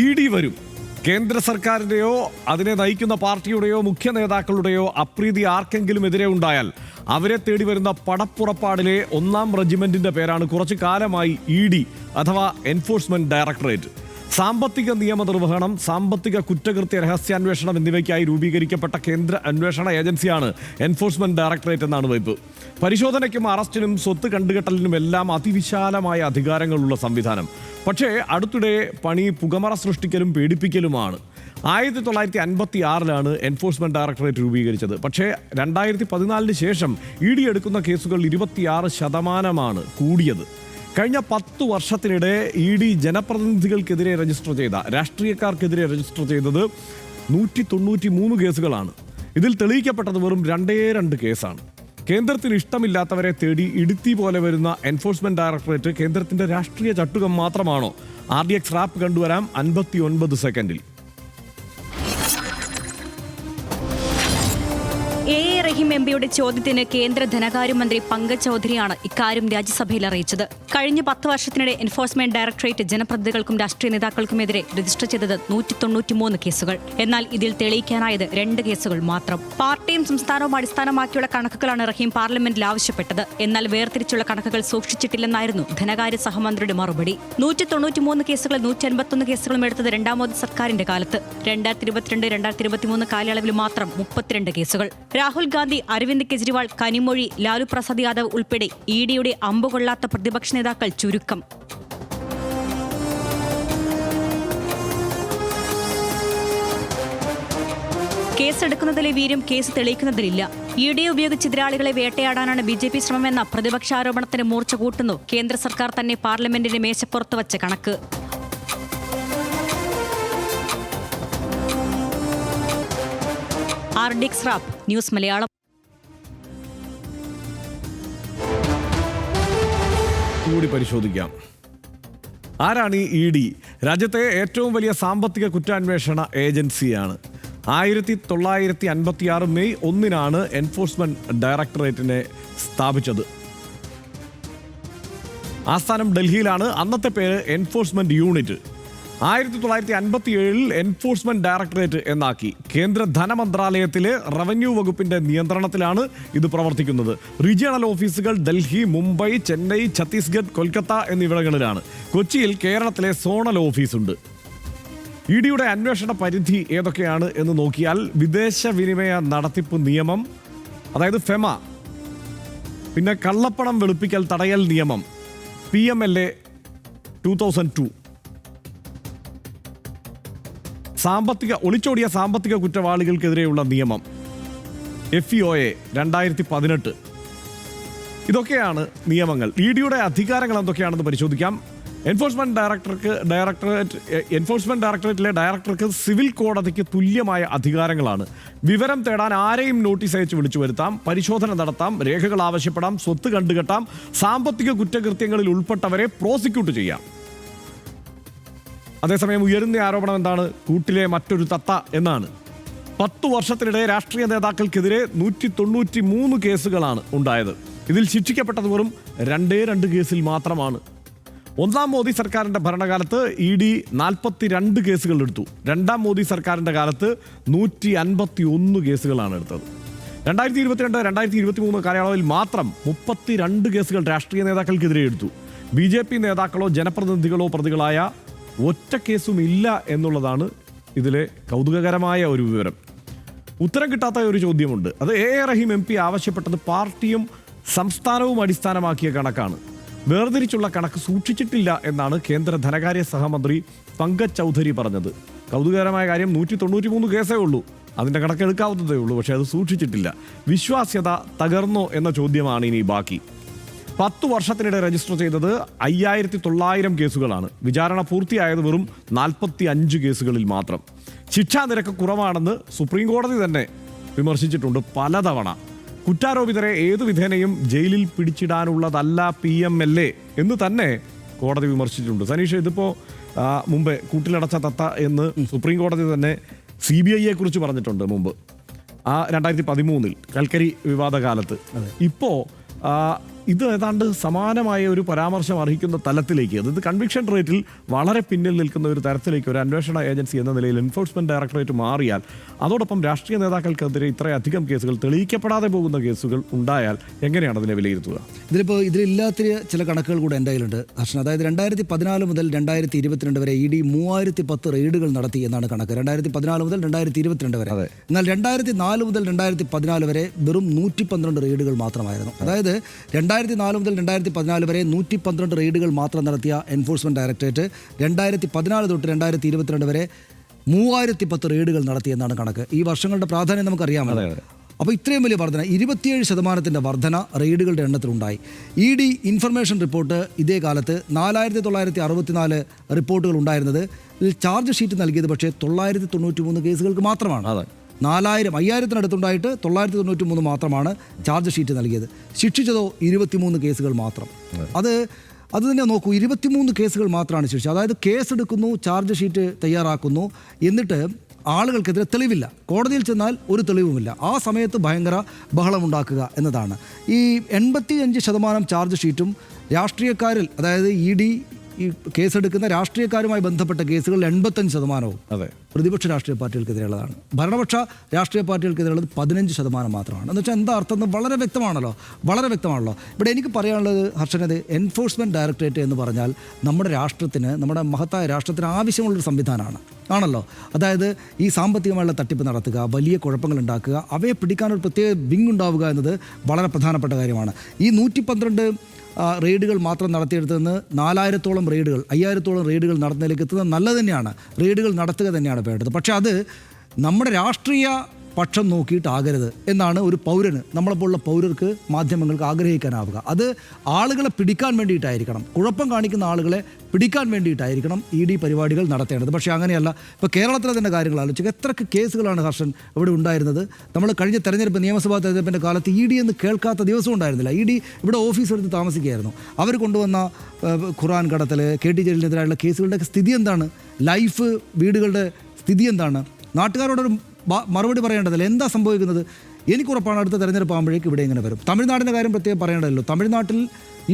ED വരും. കേന്ദ്ര സർക്കാരിൻ്റെയോ അതിനെ നയിക്കുന്ന പാർട്ടിയുടെയോ മുഖ്യ നേതാക്കളുടെയോ അപ്രീതി ആർക്കെങ്കിലും എതിരെ ഉണ്ടായാൽ അവരെ തേടി വരുന്ന പടപ്പുറപ്പാടിലെ 1-ാം റെജിമെന്റിന്റെ പേരാണ് കുറച്ചു കാലമായി ED അഥവാ എൻഫോഴ്സ്മെന്റ് ഡയറക്ടറേറ്റ്. സാമ്പത്തിക നിയമനിർവഹണം, സാമ്പത്തിക കുറ്റകൃത്യ രഹസ്യാന്വേഷണം എന്നിവയ്ക്കായി രൂപീകരിക്കപ്പെട്ട കേന്ദ്ര അന്വേഷണ ഏജൻസിയാണ് എൻഫോഴ്സ്മെന്റ് ഡയറക്ടറേറ്റ് എന്നാണ് വകുപ്പ്. പരിശോധനയ്ക്കും അറസ്റ്റിനും സ്വത്ത് കണ്ടുകെട്ടലിനുമെല്ലാം അതിവിശാലമായ അധികാരങ്ങളുള്ള സംവിധാനം. പക്ഷേ അടുത്തിടെ പണി പുകമറ സൃഷ്ടിക്കലും പേടിപ്പിക്കലുമാണ്. 1956 എൻഫോഴ്സ്മെന്റ് ഡയറക്ടറേറ്റ് രൂപീകരിച്ചത്. പക്ഷേ 2014 ശേഷം ED എടുക്കുന്ന കേസുകൾ 26% കൂടിയത്. കഴിഞ്ഞ 10 വർഷത്തിനിടെ ED ജനപ്രതിനിധികൾക്കെതിരെ രജിസ്റ്റർ ചെയ്ത, രാഷ്ട്രീയക്കാർക്കെതിരെ രജിസ്റ്റർ ചെയ്തത് 193 കേസുകളാണ്. ഇതിൽ തെളിയിക്കപ്പെട്ടത് വെറും 2 കേസാണ്. കേന്ദ്രത്തിന് ഇഷ്ടമില്ലാത്തവരെ തേടി ഇടുത്തി പോലെ വരുന്ന എൻഫോഴ്സ്മെന്റ് ഡയറക്ടറേറ്റ് കേന്ദ്രത്തിന്റെ രാഷ്ട്രീയ ചട്ടുകം മാത്രമാണോ? RDX റാപ്പ് കണ്ടുവരാം 59 സെക്കൻഡിൽ. റഹീം എംപിയുടെ ചോദ്യത്തിന് കേന്ദ്ര ധനകാര്യമന്ത്രി പങ്കജ് ചൗധരിയാണ് ഇക്കാര്യം രാജ്യസഭയിൽ അറിയിച്ചത്. കഴിഞ്ഞ 10 വർഷത്തിനിടെ എൻഫോഴ്സ്മെന്റ് ഡയറക്ടറേറ്റ് ജനപ്രതിനിധികൾക്കും രാഷ്ട്രീയ നേതാക്കൾക്കുമെതിരെ രജിസ്റ്റർ ചെയ്തത് 193 കേസുകൾ. എന്നാൽ ഇതിൽ തെളിയിക്കാനായത് 2 കേസുകൾ മാത്രം. പാർട്ടിയും സംസ്ഥാനവും അടിസ്ഥാനമാക്കിയുള്ള കണക്കുകളാണ് റഹീം പാർലമെന്റിൽ ആവശ്യപ്പെട്ടത്. എന്നാൽ വേർതിരിച്ചുള്ള കണക്കുകൾ സൂക്ഷിച്ചിട്ടില്ലെന്നായിരുന്നു ധനകാര്യ സഹമന്ത്രിയുടെ മറുപടി. 193 കേസുകൾ 151 കേസുകളും എടുത്തത് 2ാം മോദി സർക്കാരിന്റെ കാലത്ത്. 2022-2023 കാലയളവിൽ മാത്രം 32 കേസുകൾ. രാഹുൽ ഗാന്ധി, അരവിന്ദ് കെജ്രിവാൾ, കനിമൊഴി, ലാലു പ്രസാദ് യാദവ് ഉൾപ്പെടെ EDയുടെ അമ്പുകൊള്ളാത്ത പ്രതിപക്ഷ നേതാക്കൾ ചുരുക്കം. കേസെടുക്കുന്നതിലെ വീര്യം കേസ് തെളിയിക്കുന്നതിലില്ല. ED ഉപയോഗിച്ച് എതിരാളികളെ വേട്ടയാടാനാണ് BJP ശ്രമമെന്ന പ്രതിപക്ഷാരോപണത്തിന് മൂർച്ച കൂട്ടുന്നു കേന്ദ്ര സർക്കാർ തന്നെ പാർലമെന്റിന്റെ മേശപ്പുറത്ത് വച്ച കണക്ക്. RDX rap news Malayalam. കൂടി പരിശോധിക്കാം. ആരാണ് ഈ ED? രാജ്യത്തെ ഏറ്റവും വലിയ സാമ്പത്തിക കുറ്റാന്വേഷണ ഏജൻസിയാണ്. 1956 മെയ് 1 എൻഫോഴ്സ്മെന്റ് ഡയറക്ടറേറ്റിനെ സ്ഥാപിച്ചത്. ആസ്ഥാനം ഡൽഹിയിലാണ്. അന്നത്തെ പേര് എൻഫോഴ്സ്മെന്റ് യൂണിറ്റ്. 1957 എൻഫോഴ്സ്മെന്റ് ഡയറക്ടറേറ്റ് എന്നാക്കി. കേന്ദ്ര ധനമന്ത്രാലയത്തിലെ റവന്യൂ വകുപ്പിന്റെ നിയന്ത്രണത്തിലാണ് ഇത് പ്രവർത്തിക്കുന്നത്. റീജിയണൽ ഓഫീസുകൾ ഡൽഹി, മുംബൈ, ചെന്നൈ, ഛത്തീസ്ഗഡ്, കൊൽക്കത്ത എന്നിവിടങ്ങളിലാണ്. കൊച്ചിയിൽ കേരളത്തിലെ സോണൽ ഓഫീസുണ്ട്. EDയുടെ അന്വേഷണ പരിധി ഏതൊക്കെയാണ് എന്ന് നോക്കിയാൽ വിദേശ വിനിമയ നടത്തിപ്പ് നിയമം, അതായത് ഫെമ, പിന്നെ കള്ളപ്പണം വെളുപ്പിക്കൽ തടയൽ നിയമം PMLA 2002, ഒളിച്ചോടിയ സാമ്പത്തിക കുറ്റവാളികൾക്കെതിരെയുള്ള നിയമം FEOA 2018. ഇതൊക്കെയാണ് നിയമങ്ങൾ. EDയുടെ അധികാരങ്ങൾ എന്തൊക്കെയാണെന്ന് പരിശോധിക്കാം. എൻഫോഴ്സ്മെന്റ് ഡയറക്ടറേറ്റിലെ ഡയറക്ടർക്ക് സിവിൽ കോടതിക്ക് തുല്യമായ അധികാരങ്ങളാണ്. വിവരം തേടാൻ ആരെയും നോട്ടീസ് അയച്ച് വിളിച്ചു വരുത്താം, പരിശോധന നടത്താം, രേഖകൾ ആവശ്യപ്പെടാം, സ്വത്ത് കണ്ടുകെട്ടാം, സാമ്പത്തിക കുറ്റകൃത്യങ്ങളിൽ ഉൾപ്പെട്ടവരെ പ്രോസിക്യൂട്ട് ചെയ്യാം. അതേസമയം ഉയരുന്ന ആരോപണം എന്താണ്? കൂട്ടിലെ മറ്റൊരു തത്ത എന്നാണ്. 10 വർഷത്തിനിടെ രാഷ്ട്രീയ നേതാക്കൾക്കെതിരെ 193 കേസുകളാണ് ഉണ്ടായത്. ഇതിൽ ശിക്ഷിക്കപ്പെട്ടത് വെറും 2 കേസിൽ മാത്രമാണ്. 1-ാം മോദി സർക്കാരിൻ്റെ ഭരണകാലത്ത് ED 42 കേസുകൾ എടുത്തു. 2-ാം മോദി സർക്കാരിൻ്റെ കാലത്ത് 151 കേസുകളാണ് എടുത്തത്. 2022-2023 കാലയളവിൽ മാത്രം 32 കേസുകൾ രാഷ്ട്രീയ നേതാക്കൾക്കെതിരെ എടുത്തു. BJP നേതാക്കളോ ജനപ്രതിനിധികളോ പ്രതികളായ ഒറ്റ കേസും ഇല്ല എന്നുള്ളതാണ് ഇതിലെ കൗതുകകരമായ ഒരു വിവരം. ഉത്തരം കിട്ടാത്ത ഒരു ചോദ്യമുണ്ട്. അത് റഹീം MP ആവശ്യപ്പെട്ടത് പാർട്ടിയും സംസ്ഥാനവും അടിസ്ഥാനമാക്കിയ കണക്കാണ്. വേർതിരിച്ചുള്ള കണക്ക് സൂക്ഷിച്ചിട്ടില്ല എന്നാണ് കേന്ദ്ര ധനകാര്യ സഹമന്ത്രി പങ്കജ് ചൗധരി പറഞ്ഞത്. കൗതുകകരമായ കാര്യം, 193 കേസേ ഉള്ളൂ. അതിൻ്റെ കണക്കെടുക്കാവുന്നതേ ഉള്ളൂ. പക്ഷേ അത് സൂക്ഷിച്ചിട്ടില്ല. വിശ്വാസ്യത തകർന്നോ എന്ന ചോദ്യമാണ് ഇനി ബാക്കി. 10 വർഷത്തിനിടെ രജിസ്റ്റർ ചെയ്തത് 5900 കേസുകളാണ്. വിചാരണ പൂർത്തിയായത് വെറും 45 കേസുകളിൽ മാത്രം. ശിക്ഷാ നിരക്ക് കുറവാണെന്ന് സുപ്രീം കോടതി തന്നെ വിമർശിച്ചിട്ടുണ്ട് പലതവണ. കുറ്റാരോപിതരെ ഏതു വിധേനയും ജയിലിൽ പിടിച്ചിടാനുള്ളതല്ല PMLA എന്ന് തന്നെ കോടതി വിമർശിച്ചിട്ടുണ്ട്. സനീഷ്, ഇതിപ്പോൾ മുമ്പേ കൂട്ടിലടച്ച തത്ത എന്ന് സുപ്രീം കോടതി തന്നെ CBIയെ കുറിച്ച് പറഞ്ഞിട്ടുണ്ട് മുമ്പ്. 2013 കൽക്കരി വിവാദ കാലത്ത്. ഇപ്പോൾ ഇത് ഏതാണ്ട് സമാനമായ ഒരു പരാമർശം അർഹിക്കുന്ന തലത്തിലേക്ക്, അതായത് കൺവിക്ഷൻ റേറ്റിൽ വളരെ പിന്നിൽ നിൽക്കുന്ന ഒരു തരത്തിലേക്ക് ഒരു അന്വേഷണ ഏജൻസി എന്ന നിലയിൽ എൻഫോഴ്സ്മെന്റ് ഡയറക്ടറേറ്റ് മാറിയാൽ, അതോടൊപ്പം രാഷ്ട്രീയ നേതാക്കൾക്കെതിരെ ഇത്രയധികം കേസുകൾ, തെളിയിക്കപ്പെടാതെ പോകുന്ന കേസുകൾ ഉണ്ടായാൽ എങ്ങനെയാണ് അതിനെ വിലയിരുത്തുക? ഇതിലില്ലാത്ത ചില കണക്കുകൾ കൂടെ എൻ്റെ കയ്യിലുണ്ട് ഹർഷൻ. അതായത് 2014 മുതൽ 2022 വരെ ED 3010 റെയ്ഡുകൾ നടത്തി എന്നാണ് കണക്ക്. 2014 മുതൽ 2022 വരെ. എന്നാൽ 2004 മുതൽ 2014 വരെ വെറും 112 റെയ്ഡുകൾ മാത്രമായിരുന്നു. അതായത് 2004 മുതൽ 2014 വരെ 112 റെയ്ഡുകൾ മാത്രം നടത്തിയ എൻഫോഴ്സ്മെന്റ് ഡയറക്ടറേറ്റ് 2014 തൊട്ട് 2022 വരെ 3010 റെയ്ഡുകൾ നടത്തിയെന്നാണ് കണക്ക്. ഈ വർഷങ്ങളുടെ പ്രാധാന്യം നമുക്കറിയാമല്ലോ. അപ്പോൾ ഇത്രയും വലിയ വർധന, 27% വർധന റെയ്ഡുകളുടെ എണ്ണത്തിലുണ്ടായി. ED ഇൻഫർമേഷൻ റിപ്പോർട്ട് ഇതേ കാലത്ത് 4964 റിപ്പോർട്ടുകൾ ഉണ്ടായിരുന്നത്. ഇതിൽ ചാർജ് ഷീറ്റ് നൽകിയത് പക്ഷേ 993 കേസുകൾക്ക് മാത്രമാണ്. 5000-ത്തിനടുത്തുണ്ടായിട്ട് 993 മാത്രമാണ് ചാർജ് ഷീറ്റ് നൽകിയത്. ശിക്ഷിച്ചതോ 23 കേസുകൾ മാത്രം. അത് തന്നെ നോക്കൂ, 23 കേസുകൾ മാത്രമാണ് ശിക്ഷിച്ചത്. അതായത് കേസെടുക്കുന്നു, ചാർജ് ഷീറ്റ് തയ്യാറാക്കുന്നു, എന്നിട്ട് ആളുകൾക്കെതിരെ തെളിവില്ല. കോടതിയിൽ ചെന്നാൽ ഒരു തെളിവുമില്ല. ആ സമയത്ത് ഭയങ്കര ബഹളമുണ്ടാക്കുക എന്നതാണ്. ഈ 85% ചാർജ് ഷീറ്റും രാഷ്ട്രീയക്കാരിൽ, അതായത് ED ഈ കേസെടുക്കുന്ന രാഷ്ട്രീയക്കാരുമായി ബന്ധപ്പെട്ട കേസുകൾ 85%വും പ്രതിപക്ഷ രാഷ്ട്രീയ പാർട്ടികൾക്കെതിരെയുള്ളതാണ്. ഭരണപക്ഷ രാഷ്ട്രീയ പാർട്ടികൾക്കെതിരെയുള്ളത് 15% മാത്രമാണ്. എന്ന് വെച്ചാൽ എന്താ അർത്ഥം എന്ന് വളരെ വ്യക്തമാണല്ലോ. ഇവിടെ എനിക്ക് പറയാനുള്ളത് ഹർഷനത്, എൻഫോഴ്സ്മെൻറ്റ് ഡയറക്ടറേറ്റ് എന്ന് പറഞ്ഞാൽ നമ്മുടെ രാഷ്ട്രത്തിന്, നമ്മുടെ മഹത്തായ രാഷ്ട്രത്തിന് ആവശ്യമുള്ളൊരു സംവിധാനമാണ് ആണല്ലോ. അതായത് ഈ സാമ്പത്തികമായുള്ള തട്ടിപ്പ് നടത്തുക, വലിയ കുഴപ്പങ്ങൾ ഉണ്ടാക്കുക, അവയെ പിടിക്കാനൊരു പ്രത്യേക വിങ് ഉണ്ടാവുക എന്നത് വളരെ പ്രധാനപ്പെട്ട കാര്യമാണ്. ഈ 112 റെയ്ഡുകൾ മാത്രം നടത്തിയെടുത്തതെന്ന് 4000-ഓളം റെയ്ഡുകൾ, 5000-ഓളം റെയ്ഡുകൾ നടത്തുന്നതിലേക്ക് എത്തുന്നത് നല്ലത് തന്നെയാണ്. റെയ്ഡുകൾ നടത്തുക തന്നെയാണ് വേണ്ടത്. പക്ഷേ അത് നമ്മുടെ രാഷ്ട്രീയ പക്ഷം നോക്കിയിട്ടാകരുത് എന്നാണ് ഒരു പൗരന്, നമ്മളെപ്പോലുള്ള പൗരർക്ക്, മാധ്യമങ്ങൾക്ക് ആഗ്രഹിക്കാനാവുക. അത് ആളുകളെ പിടിക്കാൻ വേണ്ടിയിട്ടായിരിക്കണം, കുഴപ്പം കാണിക്കുന്ന ആളുകളെ പിടിക്കാൻ വേണ്ടിയിട്ടായിരിക്കണം ED പരിപാടികൾ നടത്തേണ്ടത്. പക്ഷേ അങ്ങനെയല്ല. ഇപ്പോൾ കേരളത്തിലെ തന്നെ കാര്യങ്ങൾ ആലോചിക്കുക. എത്രയൊക്കെ കേസുകളാണ് ഹർഷൻ ഇവിടെ ഉണ്ടായിരുന്നത്. നമ്മൾ കഴിഞ്ഞ തെരഞ്ഞെടുപ്പ്, നിയമസഭാ തെരഞ്ഞെടുപ്പിൻ്റെ കാലത്ത് ED എന്ന് കേൾക്കാത്ത ദിവസം ഉണ്ടായിരുന്നില്ല. ED ഇവിടെ ഓഫീസ് എടുത്ത് താമസിക്കുകയായിരുന്നു. അവർ കൊണ്ടുവന്ന ഖുറാൻ കടത്തൽ, KT ജലീലിനെതിരായുള്ള കേസുകളുടെ സ്ഥിതി എന്താണ്? ലൈഫ് വീടുകളുടെ സ്ഥിതി എന്താണ്? നാട്ടുകാരോടൊരു മറുപടി പറയേണ്ടതല്ല. എന്താ സംഭവിക്കുന്നത്? എനിക്കുറപ്പാണ് അടുത്ത തെരഞ്ഞെടുപ്പ് ആകുമ്പോഴേക്കും ഇവിടെ ഇങ്ങനെ വരും. തമിഴ്നാടിൻ്റെ കാര്യം പ്രത്യേകം പറയേണ്ടതല്ലോ. തമിഴ്നാട്ടിൽ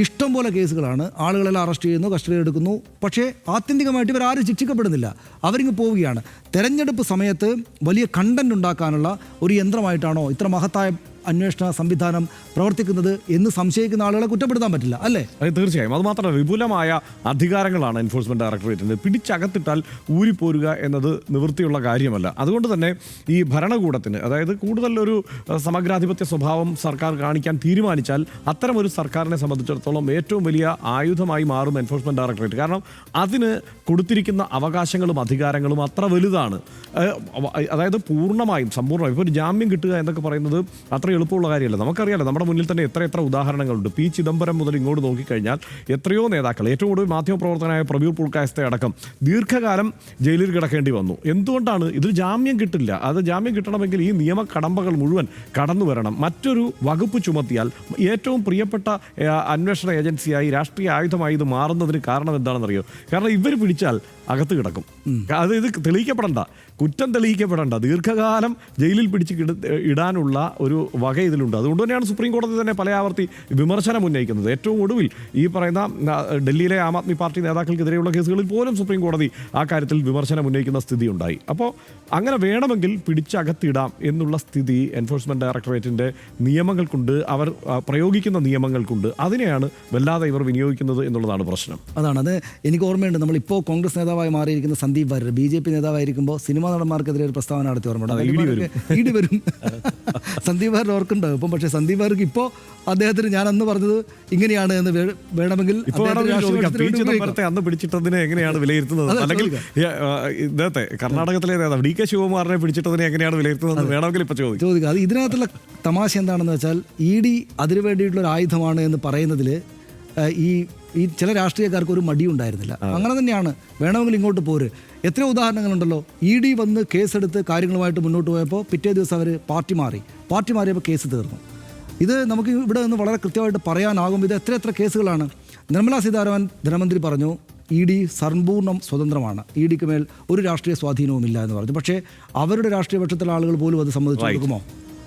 ഇഷ്ടം പോലെ കേസുകളാണ്. ആളുകളെല്ലാം അറസ്റ്റ് ചെയ്യുന്നു, കസ്റ്റഡിയിൽ എടുക്കുന്നു. പക്ഷേ ആത്യന്തികമായിട്ട് ഇവരാരും ശിക്ഷിക്കപ്പെടുന്നില്ല. അവരിങ്ങ് പോവുകയാണ്. തെരഞ്ഞെടുപ്പ് സമയത്ത് വലിയ കണ്ടന്റ് ഉണ്ടാക്കാനുള്ള ഒരു യന്ത്രമായിട്ടാണോ ഇത്ര മഹത്തായ അന്വേഷണ സംവിധാനം പ്രവർത്തിക്കുന്നത് എന്ന് സംശയിക്കുന്ന ആളുകളെ കുറ്റപ്പെടുത്താൻ പറ്റില്ല, അല്ലേ? അത് തീർച്ചയായും. അതുമാത്രമല്ല, വിപുലമായ അധികാരങ്ങളാണ് എൻഫോഴ്സ്മെന്റ് ഡയറക്ടറേറ്റിന്. പിടിച്ചകത്തിട്ടാൽ ഊരിപ്പോരുക എന്നത് നിവൃത്തിയുള്ള കാര്യമല്ല. അതുകൊണ്ട് തന്നെ ഈ ഭരണകൂടത്തിന്, അതായത് കൂടുതൽ ഒരു സമഗ്രാധിപത്യ സ്വഭാവം സർക്കാർ കാണിക്കാൻ തീരുമാനിച്ചാൽ അത്തരം ഒരു സർക്കാരിനെ സംബന്ധിച്ചിടത്തോളം ഏറ്റവും വലിയ ആയുധമായി മാറും എൻഫോഴ്സ്മെന്റ് ഡയറക്ടറേറ്റ്. കാരണം അതിന് കൊടുത്തിരിക്കുന്ന അവകാശങ്ങളും അധികാരങ്ങളും അത്ര വലുതാണ്. അതായത് പൂർണ്ണമായും, സമ്പൂർണ്ണമായും ഇപ്പോൾ ഒരു ജാമ്യം കിട്ടുക എന്നൊക്കെ പറയുന്നത് അത്ര എളുപ്പമുള്ള കാര്യമല്ല. നമുക്കറിയാലോ, നമ്മുടെ മുന്നിൽ തന്നെ എത്ര ഉദാഹരണങ്ങളുണ്ട്. P. ചിദംബരം മുതൽ ഇങ്ങോട്ട് നോക്കിക്കഴിഞ്ഞാൽ എത്രയോ നേതാക്കൾ, ഏറ്റവും കൂടുതൽ മാധ്യമപ്രവർത്തകനായ പ്രവീർ പുൾക്കായസ്ഥ അടക്കം ദീർഘകാലം ജയിലിൽ കിടക്കേണ്ടി വന്നു. എന്തുകൊണ്ടാണ്? ഇതിൽ ജാമ്യം കിട്ടില്ല. അത് ജാമ്യം കിട്ടണമെങ്കിൽ ഈ നിയമ കടമ്പകൾ മുഴുവൻ കടന്നു വരണം. മറ്റൊരു വകുപ്പ് ചുമത്തിയാൽ ഏറ്റവും പ്രിയപ്പെട്ട അന്വേഷണ ഏജൻസിയായി, രാഷ്ട്രീയ ആയുധമായി ഇത് മാറുന്നതിന് കാരണം എന്താണെന്നറിയോ? കാരണം ഇവർ പിടിച്ചാൽ അകത്ത് കിടക്കും. ഇത് തെളിയിക്കപ്പെടണ്ട, കുറ്റം തെളിയിക്കപ്പെടേണ്ട, ദീർഘകാലം ജയിലിൽ പിടിച്ച് ഇടാനുള്ള ഒരു വക ഇതിലുണ്ട്. അതുകൊണ്ട് തന്നെയാണ് സുപ്രീം കോടതി തന്നെ പല ആവർത്തി വിമർശനം ഉന്നയിക്കുന്നത്. ഏറ്റവും ഒടുവിൽ ഈ പറയുന്ന ഡൽഹിയിലെ ആം ആദ്മി പാർട്ടി നേതാക്കൾക്കെതിരെയുള്ള കേസുകളിൽ പോലും സുപ്രീം കോടതി ആ കാര്യത്തിൽ വിമർശനം ഉന്നയിക്കുന്ന സ്ഥിതി ഉണ്ടായി. അപ്പോൾ അങ്ങനെ വേണമെങ്കിൽ പിടിച്ചകത്തിടാം എന്നുള്ള സ്ഥിതി എൻഫോഴ്സ്മെന്റ് ഡയറക്ടറേറ്റിൻ്റെ നിയമങ്ങൾക്കുണ്ട്, അവർ പ്രയോഗിക്കുന്ന നിയമങ്ങൾക്കുണ്ട്. അതിനെയാണ് വല്ലാതെ ഇവർ വിനിയോഗിക്കുന്നത് എന്നുള്ളതാണ് പ്രശ്നം. അത് എനിക്ക് ഓർമ്മയുണ്ട്. നമ്മളിപ്പോൾ കോൺഗ്രസ് നേതാവായി മാറിയിരിക്കുന്ന സന്ദീപ് വാര്യർ BJP നേതാവായിരിക്കുമ്പോൾ സിനിമാ നടന്മാർക്കെതിരെ ഒരു പ്രസ്താവന നടത്തി ഓർമ്മയുണ്ട്. ഇടി വരും. സന്ദീപ് വാര്യർ ഓർക്കുണ്ടാവും ഇപ്പം. പക്ഷേ സന്ദീപ് വാര്യർക്ക് ഇപ്പോൾ അദ്ദേഹത്തിന് ഞാൻ അന്ന് പറഞ്ഞത് ഇങ്ങനെയാണ് എന്ന് വേണമെങ്കിൽ അന്ന് പിടിച്ചിട്ടതിനെ എങ്ങനെയാണ് വിലയിരുത്തുന്നത്, അല്ലെങ്കിൽ ഇദ്ദേഹത്തെ കർണാടകത്തിലെ നേതാവ് DK ശിവകുമാറിനെ പിടിച്ചിട്ടതിനെ എങ്ങനെയാണ് വിലയിരുത്തുന്നത് വേണമെങ്കിൽ ഇപ്പോൾ ചോദിക്കാം. അത് ഇതിനകത്തുള്ള തമാശ എന്താണെന്ന് വെച്ചാൽ ED അതിനു വേണ്ടിയിട്ടുള്ള ഒരു ആയുധമാണ് എന്ന് പറയുന്നതിൽ ഈ ചില രാഷ്ട്രീയക്കാർക്ക് ഒരു മടിയുണ്ടായിരുന്നില്ല. അങ്ങനെ തന്നെയാണ്, വേണമെങ്കിൽ ഇങ്ങോട്ട് പോര്. എത്രയോ ഉദാഹരണങ്ങളുണ്ടല്ലോ. ED വന്ന് കേസെടുത്ത് കാര്യങ്ങളുമായിട്ട് മുന്നോട്ട് പോയപ്പോൾ പിറ്റേ ദിവസം അവർ പാർട്ടി മാറിയപ്പോൾ കേസ് തീർന്നു. ഇത് നമുക്ക് ഇവിടെ നിന്ന് വളരെ കൃത്യമായിട്ട് പറയാനാകും. ഇത് എത്ര കേസുകളാണ്. നിർമ്മലാ സീതാരാമൻ ധനമന്ത്രി പറഞ്ഞു ED സമ്പൂർണ്ണം സ്വതന്ത്രമാണ്, EDക്ക് മേൽ ഒരു രാഷ്ട്രീയ സ്വാധീനവും ഇല്ല എന്ന് പറഞ്ഞു. പക്ഷേ അവരുടെ രാഷ്ട്രീയ പക്ഷത്തിലെ ആളുകൾ പോലും അത് സമ്മതിച്ചു കൊടുക്കുമോ?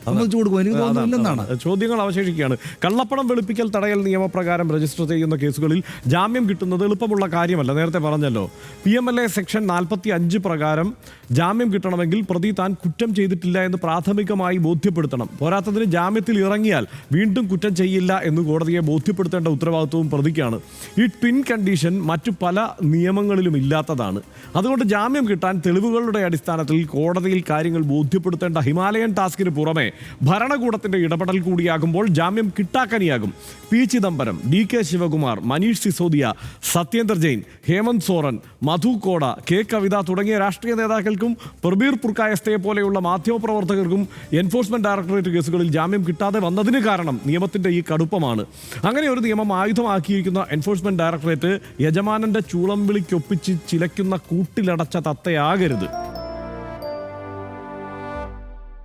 സമ്മതിച്ചു കൊടുക്കും, എനിക്ക് തോന്നുന്നില്ലെന്നാണ്. ചോദ്യങ്ങൾ അവശേഷിക്കുകയാണ്. കള്ളപ്പണം വെളുപ്പിക്കൽ തടയൽ നിയമപ്രകാരം രജിസ്റ്റർ ചെയ്യുന്ന കേസുകളിൽ ജാമ്യം കിട്ടുന്നത് എളുപ്പമുള്ള കാര്യമല്ല. നേരത്തെ പറഞ്ഞല്ലോ, PMLA സെക്ഷൻ 45 പ്രകാരം ജാമ്യം കിട്ടണമെങ്കിൽ പ്രതി താൻ കുറ്റം ചെയ്തിട്ടില്ല എന്ന് പ്രാഥമികമായി ബോധ്യപ്പെടുത്തണം. പോരാത്തതിന് ജാമ്യത്തിൽ ഇറങ്ങിയാൽ വീണ്ടും കുറ്റം ചെയ്യില്ല എന്ന് കോടതിയെ ബോധ്യപ്പെടുത്തേണ്ട ഉത്തരവാദിത്വവും പ്രതിക്കാണ്. ഈ ട്വിൻ കണ്ടീഷൻ മറ്റു പല നിയമങ്ങളിലും ഇല്ലാത്തതാണ്. അതുകൊണ്ട് ജാമ്യം കിട്ടാൻ തെളിവുകളുടെ അടിസ്ഥാനത്തിൽ കോടതിയിൽ കാര്യങ്ങൾ ബോധ്യപ്പെടുത്തേണ്ട ഹിമാലയൻ ടാസ്കിന് പുറമെ ഭരണകൂടത്തിന്റെ ഇടപെടൽ കൂടിയാകുമ്പോൾ ജാമ്യം കിട്ടാക്കനിയാകും. പി ചിദംബരം, DK ശിവകുമാർ, മനീഷ് സിസോദിയ, സത്യേന്ദർ ജെയിൻ, ഹേമന്ത് സോറൻ, മധു കോട, K കവിത തുടങ്ങിയ രാഷ്ട്രീയ നേതാക്കൾക്കും പ്രബീർ പുർക്കായസ്തയെ പോലെയുള്ള മാധ്യമപ്രവർത്തകർക്കും എൻഫോഴ്സ്മെന്റ് ഡയറക്ടറേറ്റ് കേസുകളിൽ ജാമ്യം കിട്ടാതെ വന്നതിന് കാരണം നിയമത്തിന്റെ ഈ കടുപ്പമാണ്. അങ്ങനെ ഒരു നിയമം ആയുധമാക്കിയിരിക്കുന്ന എൻഫോഴ്സ്മെന്റ് ഡയറക്ടറേറ്റ് യജമാനന്റെ ചൂളം വിളിക്കൊപ്പിച്ച് ചിലയ്ക്കുന്ന കൂട്ടിലടച്ച തത്തയാകരുത്.